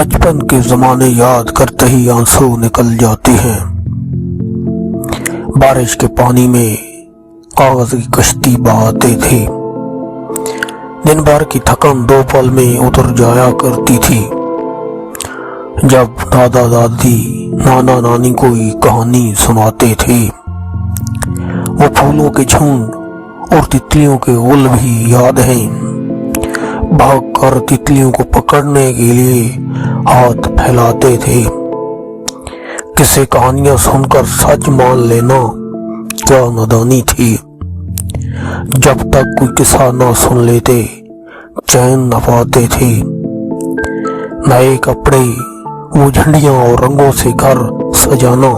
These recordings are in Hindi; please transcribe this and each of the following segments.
बचपन के ज़माने याद करते ही आंसू निकल जाते हैं। बारिश के पानी में कागज की कश्ती बहाते थे। दिन भर की थकान 2 पल में उतर जाया करती थी। जब दादा दादी नाना नानी कोई कहानी सुनाते थे, वो फूलों के झुंड और तितलियों के गुल भी याद हैं। भागकर तितलियों को पकड़ने के लिए हाथ फैलाते थे। किसे कहानियां सुनकर सच मान लेना क्या नादानी थी। जब तक कोई किस्सा ना सुन लेते चैन न पाते थे। नए कपड़े, वो झंडियां और रंगों से घर सजाना,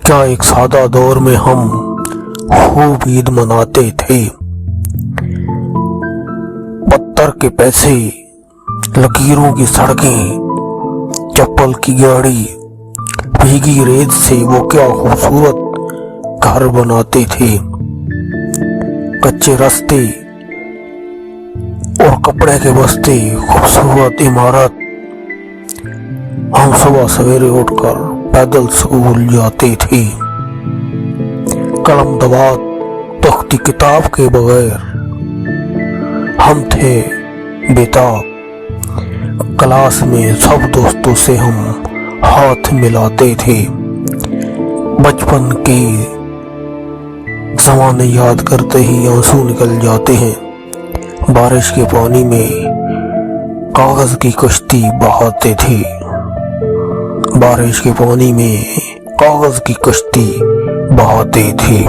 क्या एक सादा दौर में हम खूब ईद मनाते थे। पत्थर के पैसे, लकीरों की सड़कें, चप्पल की गाड़ी, भीगी रेत से वो क्या खूबसूरत घर बनाते थे। कच्चे रास्ते और कपड़े के बस्ते, खूबसूरत इमारत। हम सुबह सवेरे उठकर पैदल स्कूल जाते थे। कलम दवात, तख्ती किताब के बगैर हम थे बेताब। क्लास में सब दोस्तों से हम हाथ मिलाते थे। बचपन के ज़माने याद करते ही आंसू निकल जाते हैं। बारिश के पानी में कागज की कश्ती बहाते थे। बारिश के पानी में कागज की कश्ती बहाते थे।